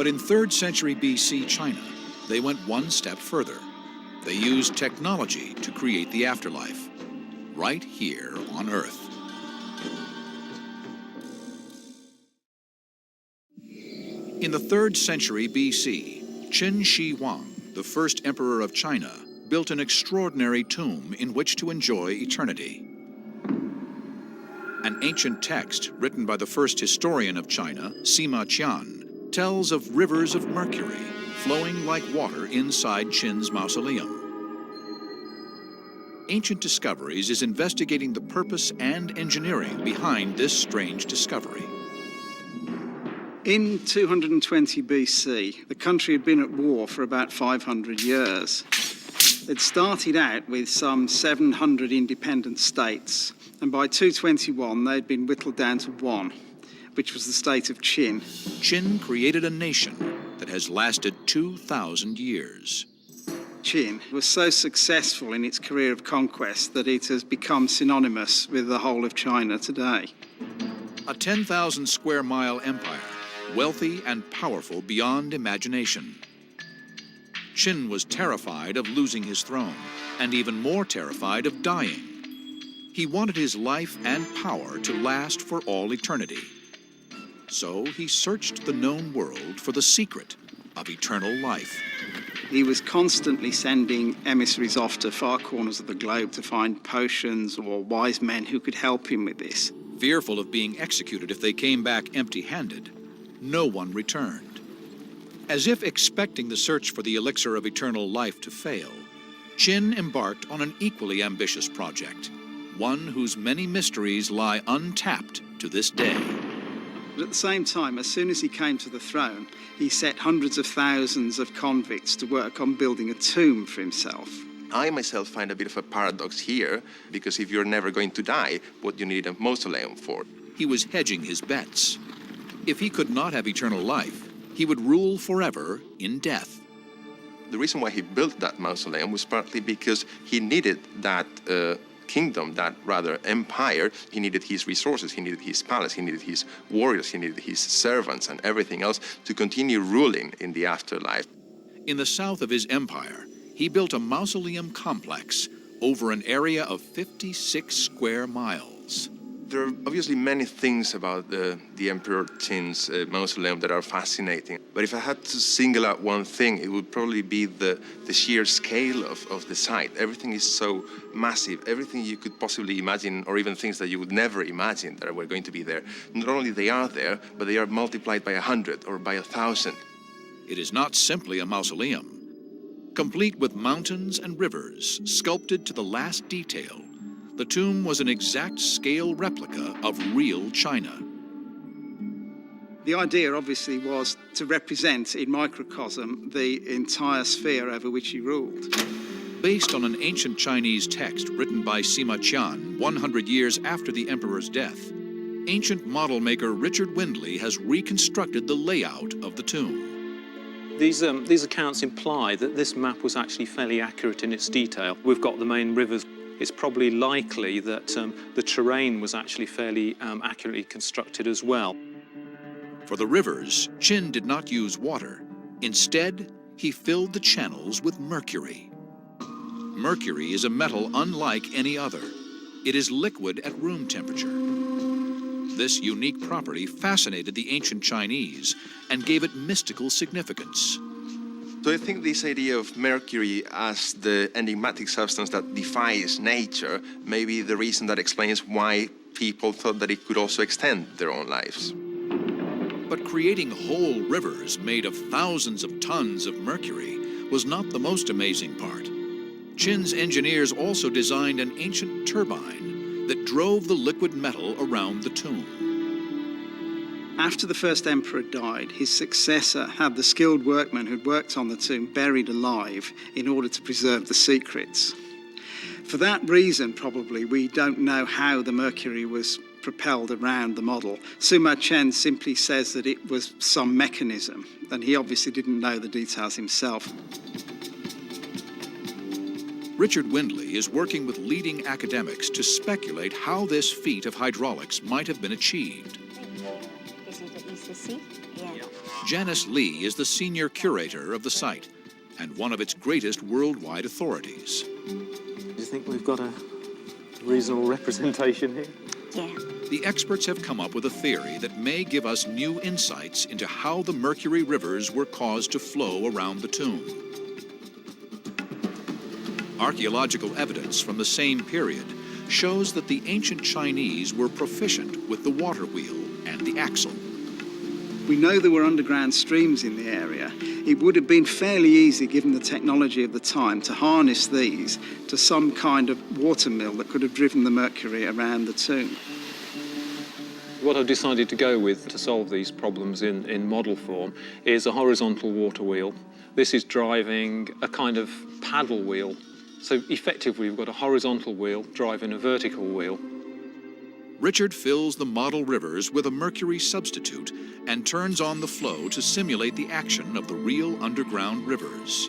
But in 3rd century BC China, they went one step further. They used technology to create the afterlife, right here on Earth. In the 3rd century BC, Qin Shi Huang, the first emperor of China, built an extraordinary tomb in which to enjoy eternity. An ancient text written by the first historian of China, Sima Qian, tells of rivers of mercury flowing like water inside Qin's mausoleum. Ancient Discoveries is investigating the purpose and engineering behind this strange discovery. In 220 BC, the country had been at war for about 500 years. It started out with some 700 independent states, and by 221 they'd been whittled down to one, which was the state of Qin. Qin created a nation that has lasted 2,000 years. Qin was so successful in its career of conquest that it has become synonymous with the whole of China today. A 10,000 square mile empire, wealthy and powerful beyond imagination. Qin was terrified of losing his throne, and even more terrified of dying. He wanted his life and power to last for all eternity. So he searched the known world for the secret of eternal life. He was constantly sending emissaries off to far corners of the globe to find potions or wise men who could help him with this. Fearful of being executed if they came back empty-handed, no one returned. As if expecting the search for the elixir of eternal life to fail, Qin embarked on an equally ambitious project, one whose many mysteries lie untapped to this day. But at the same time, as soon as he came to the throne, he set hundreds of thousands of convicts to work on building a tomb for himself. I myself find a bit of a paradox here, because if you're never going to die, what do you need a mausoleum for? He was hedging his bets. If he could not have eternal life, he would rule forever in death. The reason why he built that mausoleum was partly because he needed that kingdom, that rather empire. He needed his resources, he needed his palace, he needed his warriors, he needed his servants and everything else to continue ruling in the afterlife. In the south of his empire, he built a mausoleum complex over an area of 56 square miles. There are obviously many things about the Emperor Qin's mausoleum that are fascinating. But if I had to single out one thing, it would probably be the sheer scale of the site. Everything is so massive, everything you could possibly imagine, or even things that you would never imagine that were going to be there. Not only they are there, but they are multiplied by 100 or by 1,000. It is not simply a mausoleum. Complete with mountains and rivers, sculpted to the last detail, the tomb was an exact scale replica of real China. The idea, obviously, was to represent in microcosm the entire sphere over which he ruled. Based on an ancient Chinese text written by Sima Qian 100 years after the emperor's death, ancient model maker Richard Windley has reconstructed the layout of the tomb. These accounts imply that this map was actually fairly accurate in its detail. We've got the main rivers. It's probably likely that the terrain was actually fairly accurately constructed as well. For the rivers, Qin did not use water. Instead, he filled the channels with mercury. Mercury is a metal unlike any other. It is liquid at room temperature. This unique property fascinated the ancient Chinese and gave it mystical significance. So I think this idea of mercury as the enigmatic substance that defies nature may be the reason that explains why people thought that it could also extend their own lives. But creating whole rivers made of thousands of tons of mercury was not the most amazing part. Qin's engineers also designed an ancient turbine that drove the liquid metal around the tomb. After the first emperor died, his successor had the skilled workmen who'd worked on the tomb buried alive in order to preserve the secrets. For that reason, probably, we don't know how the mercury was propelled around the model. Sima Qian simply says that it was some mechanism, and he obviously didn't know the details himself. Richard Windley is working with leading academics to speculate how this feat of hydraulics might have been achieved. This is the ECC? Yeah. Janice Lee is the senior curator of the site and one of its greatest worldwide authorities. Do you think we've got a reasonable representation here? Yeah. The experts have come up with a theory that may give us new insights into how the mercury rivers were caused to flow around the tomb. Archaeological evidence from the same period shows that the ancient Chinese were proficient with the water wheel and the axle. We know there were underground streams in the area. It would have been fairly easy, given the technology of the time, to harness these to some kind of water mill that could have driven the mercury around the tomb. What I've decided to go with to solve these problems in model form is a horizontal water wheel. This is driving a kind of paddle wheel. So effectively, we've got a horizontal wheel driving a vertical wheel. Richard fills the model rivers with a mercury substitute and turns on the flow to simulate the action of the real underground rivers.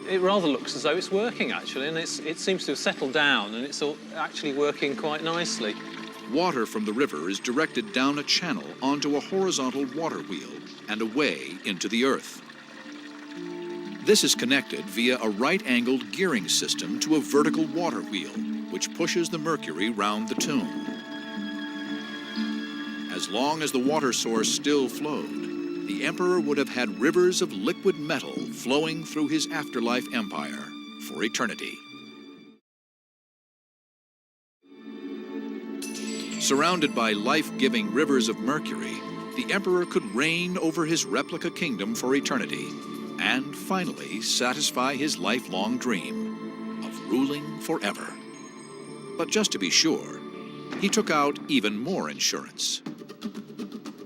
It rather looks as though it's working, actually, and it seems to have settled down, and it's all actually working quite nicely. Water from the river is directed down a channel onto a horizontal water wheel and away into the earth. This is connected via a right-angled gearing system to a vertical water wheel, which pushes the mercury round the tomb. As long as the water source still flowed, the emperor would have had rivers of liquid metal flowing through his afterlife empire for eternity. Surrounded by life-giving rivers of mercury, the emperor could reign over his replica kingdom for eternity and finally satisfy his lifelong dream of ruling forever. But just to be sure, he took out even more insurance.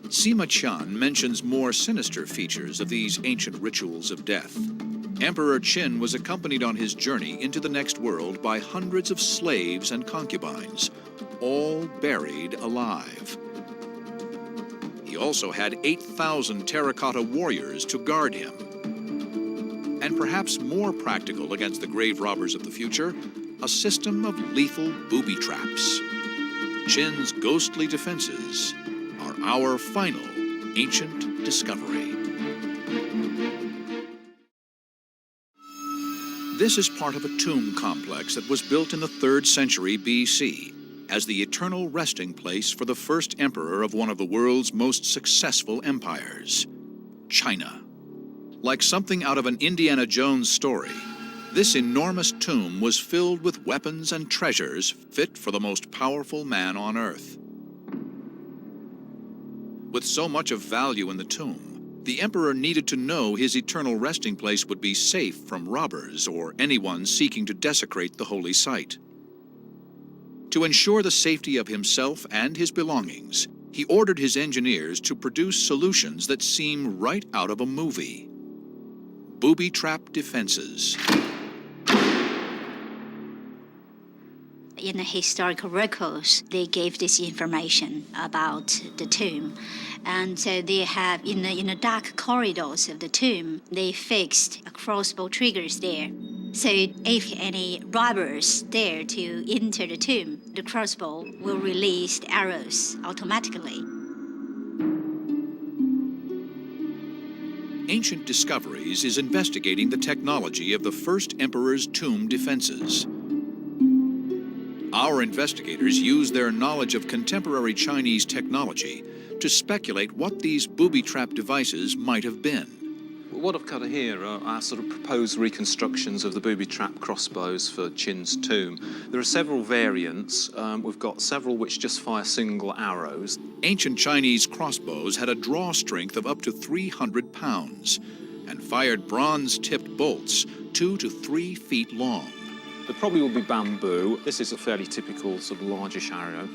Sima Qian mentions more sinister features of these ancient rituals of death. Emperor Qin was accompanied on his journey into the next world by hundreds of slaves and concubines, all buried alive. He also had 8,000 terracotta warriors to guard him. And perhaps more practical against the grave robbers of the future, a system of lethal booby traps. Qin's ghostly defenses are our final ancient discovery. This is part of a tomb complex that was built in the 3rd century BC as the eternal resting place for the first emperor of one of the world's most successful empires, China. Like something out of an Indiana Jones story, this enormous tomb was filled with weapons and treasures fit for the most powerful man on earth. With so much of value in the tomb, the emperor needed to know his eternal resting place would be safe from robbers or anyone seeking to desecrate the holy site. To ensure the safety of himself and his belongings, he ordered his engineers to produce solutions that seem right out of a movie. Booby trap defenses. In the historical records, they gave this information about the tomb. And so they have, in the dark corridors of the tomb, they fixed crossbow triggers there. So if any robbers dare to enter the tomb, the crossbow will release the arrows automatically. Ancient Discoveries is investigating the technology of the first emperor's tomb defenses. Our investigators use their knowledge of contemporary Chinese technology to speculate what these booby trap devices might have been. What I've got here are our sort of proposed reconstructions of the booby trap crossbows for Qin's tomb. There are several variants. We've got several which just fire single arrows. Ancient Chinese crossbows had a draw strength of up to 300 pounds and fired bronze-tipped bolts 2 to 3 feet long. There probably will be bamboo. This is a fairly typical sort of largish arrow.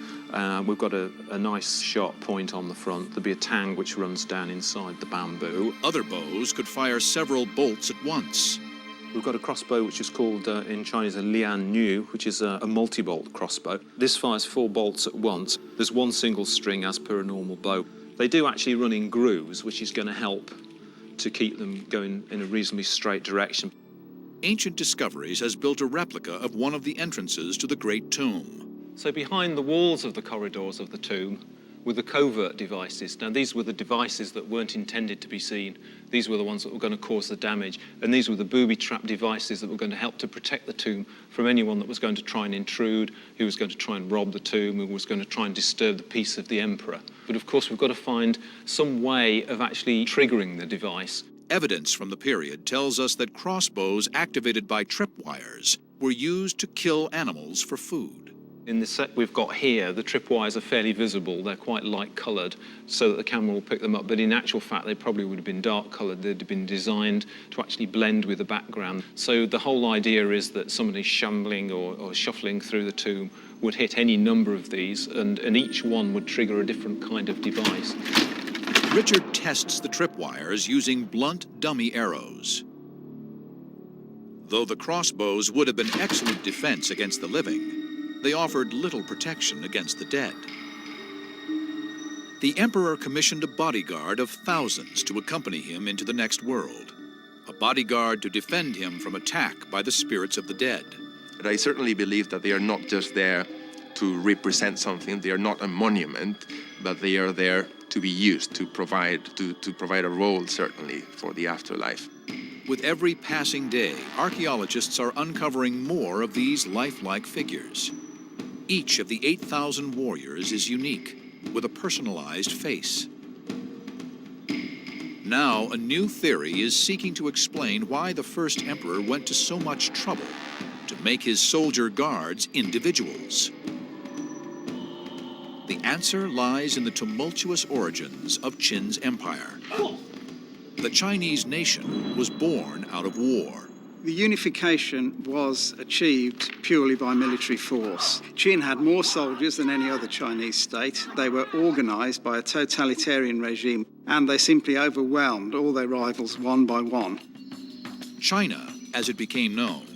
We've got a nice sharp point on the front. There'll be a tang which runs down inside the bamboo. Other bows could fire several bolts at once. We've got a crossbow which is called in Chinese a lian nu, which is a multi-bolt crossbow. This fires 4 bolts at once. There's 1 single string as per a normal bow. They do actually run in grooves, which is going to help to keep them going in a reasonably straight direction. Ancient Discoveries has built a replica of one of the entrances to the Great Tomb. So behind the walls of the corridors of the tomb, were the covert devices. Now, these were the devices that weren't intended to be seen. These were the ones that were going to cause the damage. And these were the booby trap devices that were going to help to protect the tomb from anyone that was going to try and intrude, who was going to try and rob the tomb, who was going to try and disturb the peace of the emperor. But of course, we've got to find some way of actually triggering the device. Evidence from the period tells us that crossbows activated by tripwires were used to kill animals for food. In the set we've got here, the tripwires are fairly visible. They're quite light-coloured so that the camera will pick them up. But in actual fact, they probably would have been dark-coloured. They'd have been designed to actually blend with the background. So the whole idea is that somebody shambling or shuffling through the tomb would hit any number of these, and each one would trigger a different kind of device. Richard tests the tripwires using blunt dummy arrows. Though the crossbows would have been excellent defense against the living, they offered little protection against the dead. The emperor commissioned a bodyguard of thousands to accompany him into the next world, a bodyguard to defend him from attack by the spirits of the dead. But I certainly believe that they are not just there to represent something. They are not a monument, but they are there to be used to provide a role, certainly, for the afterlife. With every passing day, archaeologists are uncovering more of these lifelike figures. Each of the 8,000 warriors is unique, with a personalized face. Now, a new theory is seeking to explain why the first emperor went to so much trouble to make his soldier guards individuals. The answer lies in the tumultuous origins of Qin's empire. The Chinese nation was born out of war. The unification was achieved purely by military force. Qin had more soldiers than any other Chinese state. They were organized by a totalitarian regime, and they simply overwhelmed all their rivals one by one. China, as it became known,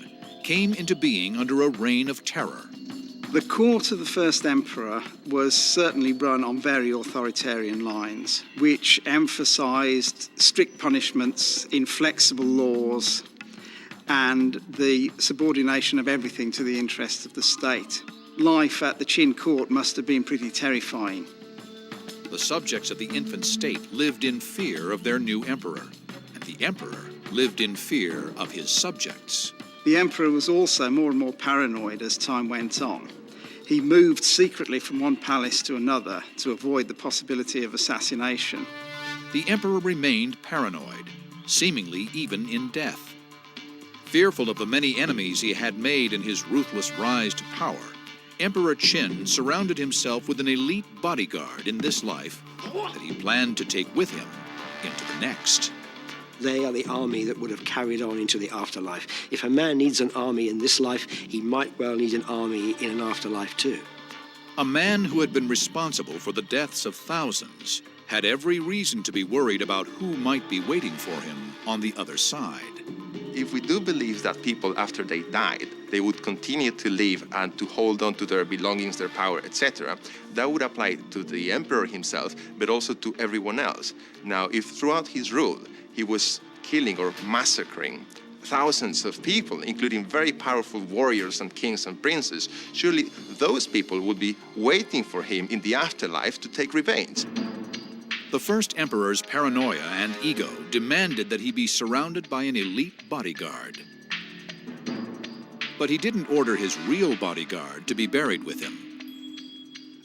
came into being under a reign of terror. The court of the first emperor was certainly run on very authoritarian lines, which emphasized strict punishments, inflexible laws, and the subordination of everything to the interests of the state. Life at the Qin court must have been pretty terrifying. The subjects of the infant state lived in fear of their new emperor, and the emperor lived in fear of his subjects. The emperor was also more and more paranoid as time went on. He moved secretly from one palace to another to avoid the possibility of assassination. The emperor remained paranoid, seemingly even in death. Fearful of the many enemies he had made in his ruthless rise to power, Emperor Qin surrounded himself with an elite bodyguard in this life that he planned to take with him into the next. They are the army that would have carried on into the afterlife. If a man needs an army in this life, he might well need an army in an afterlife too. A man who had been responsible for the deaths of thousands had every reason to be worried about who might be waiting for him on the other side. If we do believe that people, after they died, they would continue to live and to hold on to their belongings, their power, etc., that would apply to the emperor himself, but also to everyone else. Now, if throughout his rule, he was killing or massacring thousands of people, including very powerful warriors and kings and princes, surely those people would be waiting for him in the afterlife to take revenge. The first emperor's paranoia and ego demanded that he be surrounded by an elite bodyguard. But he didn't order his real bodyguard to be buried with him.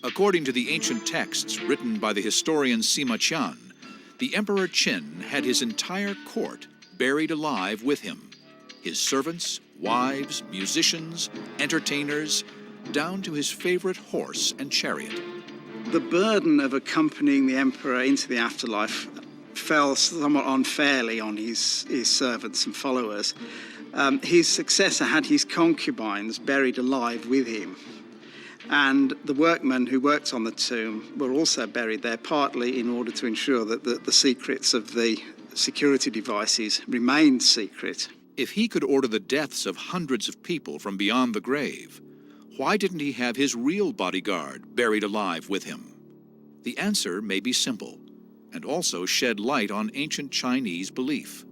According to the ancient texts written by the historian Sima Qian, the Emperor Qin had his entire court buried alive with him. His servants, wives, musicians, entertainers, down to his favorite horse and chariot. The burden of accompanying the emperor into the afterlife fell somewhat unfairly on his servants and followers. His successor had his concubines buried alive with him. And the workmen who worked on the tomb were also buried there, partly in order to ensure that the secrets of the security devices remained secret. If he could order the deaths of hundreds of people from beyond the grave, why didn't he have his real bodyguard buried alive with him? The answer may be simple, and also shed light on ancient Chinese belief.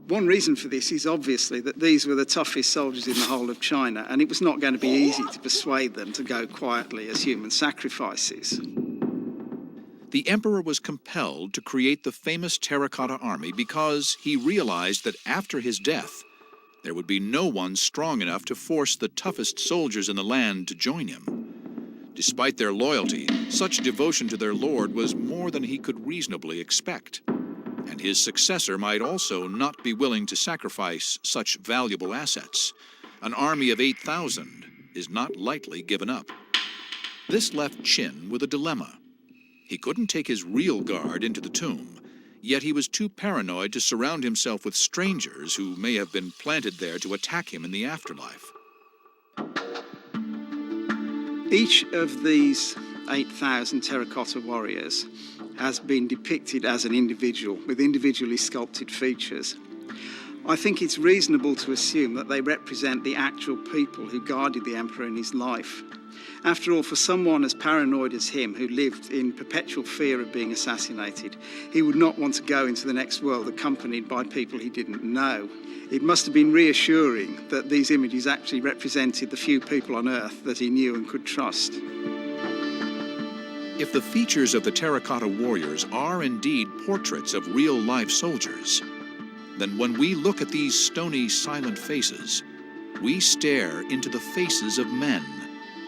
One reason for this is obviously that these were the toughest soldiers in the whole of China, and it was not going to be easy to persuade them to go quietly as human sacrifices. The emperor was compelled to create the famous terracotta army because he realized that after his death, there would be no one strong enough to force the toughest soldiers in the land to join him. Despite their loyalty, such devotion to their lord was more than he could reasonably expect. And his successor might also not be willing to sacrifice such valuable assets. An army of 8,000 is not lightly given up. This left Qin with a dilemma. He couldn't take his real guard into the tomb, yet he was too paranoid to surround himself with strangers who may have been planted there to attack him in the afterlife. Each of these 8,000 terracotta warriors has been depicted as an individual with individually sculpted features. I think it's reasonable to assume that they represent the actual people who guarded the emperor in his life. After all, for someone as paranoid as him, who lived in perpetual fear of being assassinated, he would not want to go into the next world accompanied by people he didn't know. It must have been reassuring that these images actually represented the few people on Earth that he knew and could trust. If the features of the terracotta warriors are indeed portraits of real-life soldiers, then when we look at these stony, silent faces, we stare into the faces of men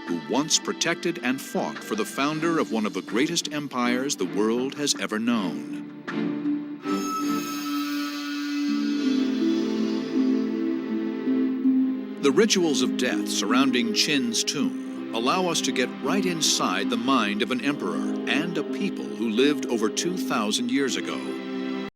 who once protected and fought for the founder of one of the greatest empires the world has ever known. The rituals of death surrounding Qin's tomb allow us to get right inside the mind of an emperor and a people who lived over 2,000 years ago.